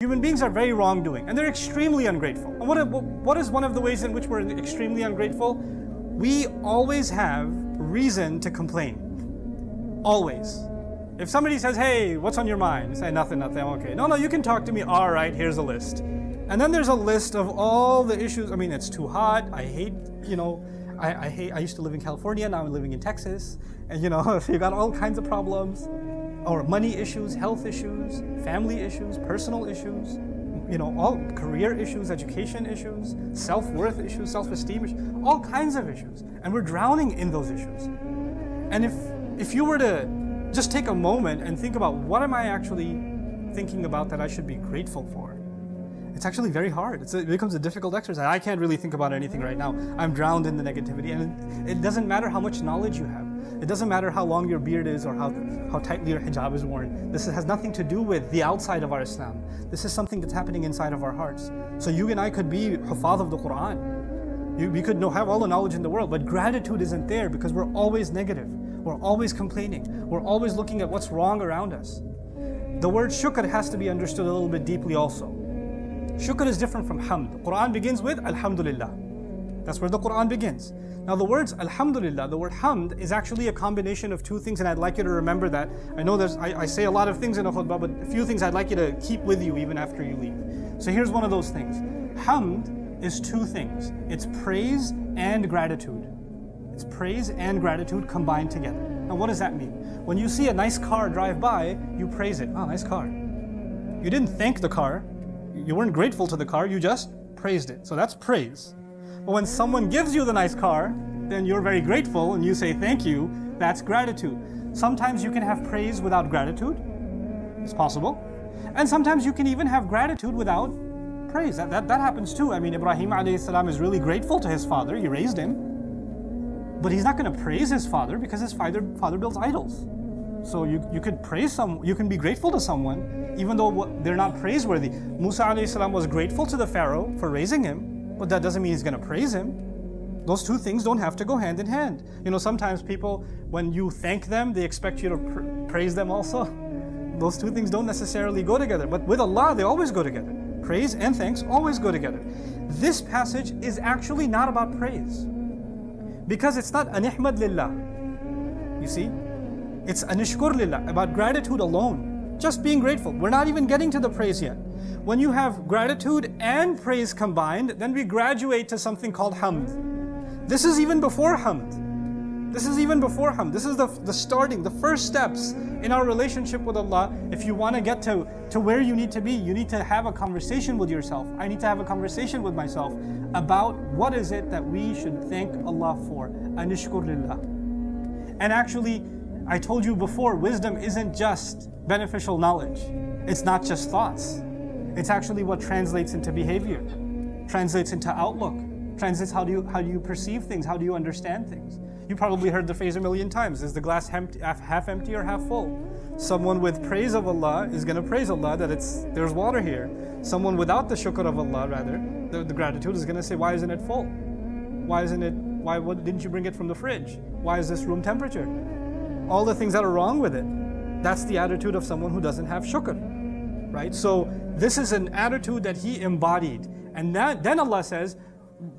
Human beings are very wrongdoing and they're extremely ungrateful. And what is one of the ways in which we're extremely ungrateful? We always have reason to complain. Always. If somebody says, hey, what's on your mind? You say, nothing, I'm okay. No, you can talk to me. All right, here's a list. And then there's a list of all the issues. I mean, it's too hot. I hate, I used to live in California, now I'm living in Texas. And you got all kinds of problems. Or money issues, health issues, family issues, personal issues, all career issues, education issues, self-worth issues, self-esteem issues, all kinds of issues. And we're drowning in those issues. And if you were to just take a moment and think about what am I actually thinking about that I should be grateful for, it's actually very hard. It becomes a difficult exercise. I can't really think about anything right now. I'm drowned in the negativity. And it doesn't matter how much knowledge you have. It doesn't matter how long your beard is or how tightly your hijab is worn. This has nothing to do with the outside of our Islam. This is something that's happening inside of our hearts. So you and I could be hufaz of the Qur'an. We could have all the knowledge in the world, but gratitude isn't there because we're always negative. We're always complaining. We're always looking at what's wrong around us. The word shukr has to be understood a little bit deeply also. Shukr is different from hamd. The Qur'an begins with Alhamdulillah. That's where the Qur'an begins. Now the words Alhamdulillah, the word hamd is actually a combination of two things, and I'd like you to remember that. I know I say a lot of things in a khutbah, but a few things I'd like you to keep with you even after you leave. So here's one of those things. Hamd is two things. It's praise and gratitude. It's praise and gratitude combined together. Now what does that mean? When you see a nice car drive by, you praise it. Oh, nice car. You didn't thank the car. You weren't grateful to the car, you just praised it. So that's praise. But when someone gives you the nice car, then you're very grateful and you say thank you. That's gratitude. Sometimes you can have praise without gratitude. It's possible. And sometimes you can even have gratitude without praise. That happens too. I mean, Ibrahim alayhi salam is really grateful to his father. He raised him. But he's not going to praise his father because his father builds idols. So you could praise you can be grateful to someone even though they're not praiseworthy. Musa alayhi salam was grateful to the Pharaoh for raising him, but that doesn't mean he's going to praise him. Those two things don't have to go hand in hand. Sometimes people, when you thank them, they expect you to praise them also. Those two things don't necessarily go together. But with Allah, they always go together. Praise and thanks always go together. This passage is actually not about praise. Because it's not anihmad lillah. You see? It's anishkur lillah, about gratitude alone. Just being grateful. We're not even getting to the praise yet. When you have gratitude and praise combined, then we graduate to something called hamd. This is even before hamd. This is the starting, the first steps in our relationship with Allah. If you want to get to where you need to be, you need to have a conversation with yourself. I need to have a conversation with myself about what is it that we should thank Allah for. Anishkur lillah. And actually, I told you before, wisdom isn't just beneficial knowledge. It's not just thoughts. It's actually what translates into behavior, translates into outlook, translates how do you perceive things, how do you understand things. You probably heard the phrase a million times. Is the glass half empty or half full? Someone with praise of Allah is going to praise Allah that there's water here. Someone without the shukr of Allah, rather, the gratitude, is going to say, why isn't it full? Why didn't you bring it from the fridge? Why is this room temperature? All the things that are wrong with it. That's the attitude of someone who doesn't have shukr, right? So this is an attitude that he embodied. And then Allah says,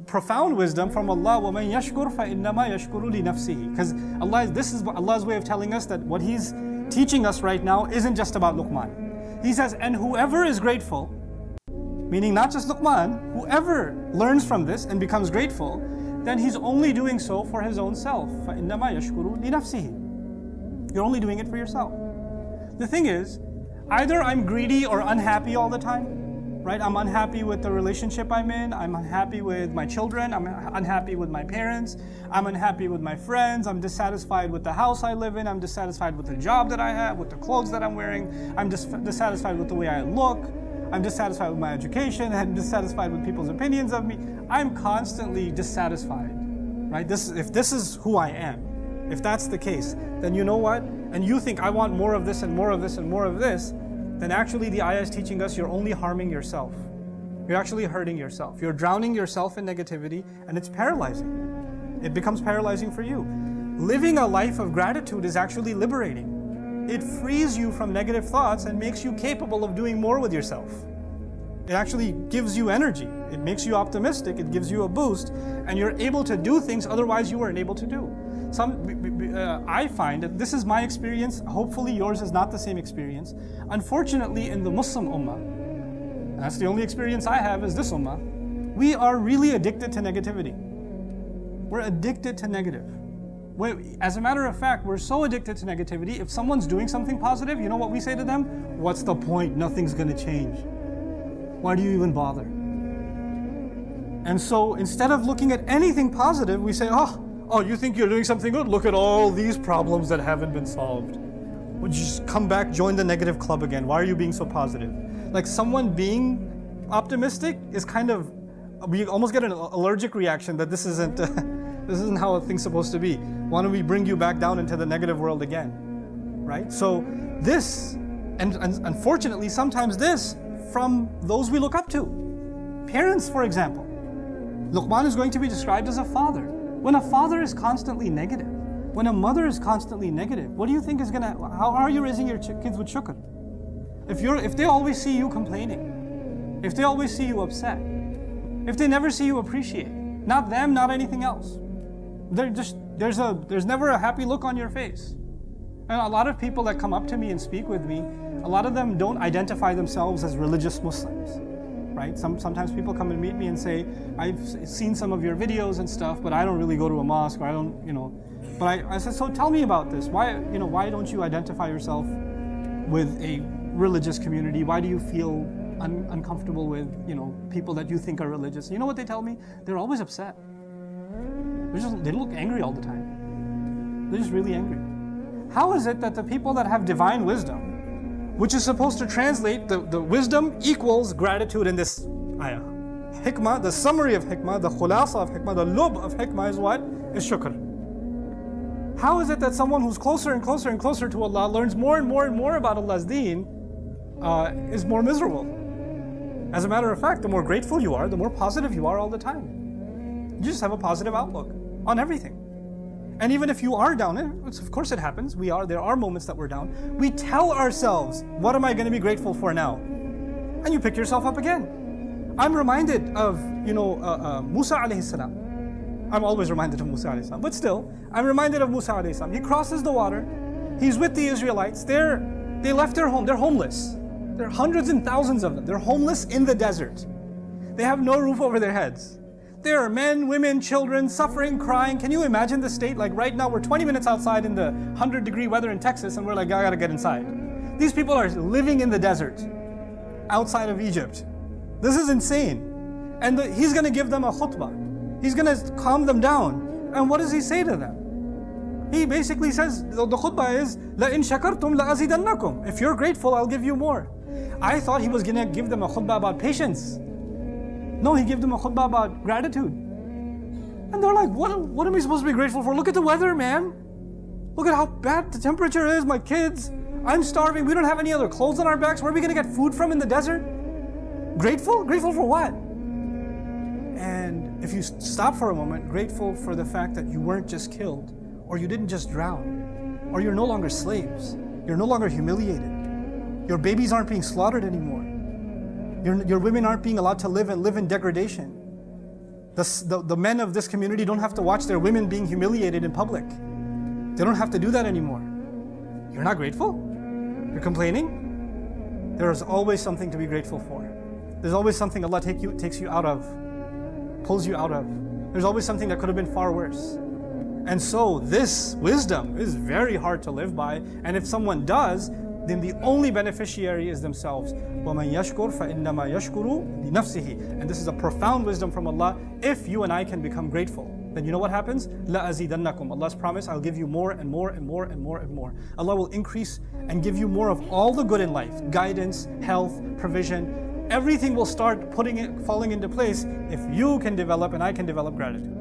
profound wisdom from Allah, وَمَنْ يَشْكُرْ فَإِنَّمَا يَشْكُرُ لِنَفْسِهِ. Because this is Allah's way of telling us that what He's teaching us right now isn't just about Luqman. He says, and whoever is grateful, meaning not just Luqman, whoever learns from this and becomes grateful, then he's only doing so for his own self. فَإِنَّمَا يَشْكُرُ لِنَفْسِهِ. You're only doing it for yourself. The thing is, either I'm greedy or unhappy all the time, right? I'm unhappy with the relationship I'm in, I'm unhappy with my children, I'm unhappy with my parents, I'm unhappy with my friends, I'm dissatisfied with the house I live in, I'm dissatisfied with the job that I have, with the clothes that I'm wearing, I'm dissatisfied with the way I look, I'm dissatisfied with my education, I'm dissatisfied with people's opinions of me. I'm constantly dissatisfied, right? If this is who I am, if that's the case, then you know what? And you think I want more of this and more of this and more of this, then actually the ayah is teaching us you're only harming yourself. You're actually hurting yourself. You're drowning yourself in negativity, and it's paralyzing. It becomes paralyzing for you. Living a life of gratitude is actually liberating. It frees you from negative thoughts and makes you capable of doing more with yourself. It actually gives you energy. It makes you optimistic. It gives you a boost, and you're able to do things otherwise you weren't able to do. I find that this is my experience. Hopefully yours is not the same experience. Unfortunately, in the Muslim Ummah, and that's the only experience I have is this Ummah, we are really addicted to negativity. We're addicted to negative. As a matter of fact, we're so addicted to negativity, if someone's doing something positive, you know what we say to them? What's the point? Nothing's gonna change. Why do you even bother? And so instead of looking at anything positive, we say, oh, you think you're doing something good? Look at all these problems that haven't been solved. Would you just come back, join the negative club again? Why are you being so positive? Like someone being optimistic is kind of, we almost get an allergic reaction that this isn't how a thing's supposed to be. Why don't we bring you back down into the negative world again, right? So this, and unfortunately sometimes this, from those we look up to. Parents, for example. Luqman is going to be described as a father. When a father is constantly negative, when a mother is constantly negative, what do you think is how are you raising your kids with shukr? If they always see you complaining, if they always see you upset, if they never see you appreciate, not them, not anything else, there's never a happy look on your face. And a lot of people that come up to me and speak with me, a lot of them don't identify themselves as religious Muslims, right? Sometimes people come and meet me and say, I've seen some of your videos and stuff, but I don't really go to a mosque, or I don't, But I said, so tell me about this. Why don't you identify yourself with a religious community? Why do you feel uncomfortable with, people that you think are religious? You know what they tell me? They're always upset. They look angry all the time. They're just really angry. How is it that the people that have divine wisdom, which is supposed to translate the wisdom equals gratitude in this ayah? Hikmah, the summary of hikmah, the khulasa of hikmah, the lub of hikmah is what? Is shukr. How is it that someone who's closer and closer and closer to Allah learns more and more and more about Allah's deen is more miserable? As a matter of fact, the more grateful you are, the more positive you are all the time. You just have a positive outlook on everything. And even if you are down, of course it happens, there are moments that we're down, we tell ourselves, what am I going to be grateful for now? And you pick yourself up again. I'm reminded of, Musa alayhi salam. I'm always reminded of Musa alayhi salam, but still, I'm reminded of Musa alayhi salam. He crosses the water, he's with the Israelites, they left their home, they're homeless. There are hundreds and thousands of them. They're homeless in the desert. They have no roof over their heads. There are men, women, children suffering, crying. Can you imagine the state? Like right now, we're 20 minutes outside in the 100-degree weather in Texas, and we're like, I gotta get inside. These people are living in the desert, outside of Egypt. This is insane. And he's gonna give them a khutbah. He's gonna calm them down. And what does he say to them? He basically says, the khutbah is, لَإِن شَكَرْتُمْ لَأَزِيدَنَّكُمْ. If you're grateful, I'll give you more. I thought he was gonna give them a khutbah about patience. No, he gave them a khutbah about gratitude. And they're like, what am I supposed to be grateful for? Look at the weather, man. Look at how bad the temperature is, my kids. I'm starving, we don't have any other clothes on our backs. Where are we gonna get food from in the desert? Grateful? Grateful for what? And if you stop for a moment, grateful for the fact that you weren't just killed, or you didn't just drown, or you're no longer slaves. You're no longer humiliated. Your babies aren't being slaughtered anymore. Your women aren't being allowed to live in degradation. The men of this community don't have to watch their women being humiliated in public. They don't have to do that anymore. You're not grateful? You're complaining? There is always something to be grateful for. There's always something Allah takes you out of, pulls you out of. There's always something that could have been far worse. And so this wisdom is very hard to live by, and if someone does, then the only beneficiary is themselves. وَمَنْ يَشْكُرْ فَإِنَّمَا يَشْكُرُ لِنَفْسِهِ. And this is a profound wisdom from Allah. If you and I can become grateful, then you know what happens? لَأَزِيدَنَّكُمْ. Allah's promise, I'll give you more and more and more and more and more. Allah will increase and give you more of all the good in life. Guidance, health, provision. Everything will start falling into place if you can develop and I can develop gratitude.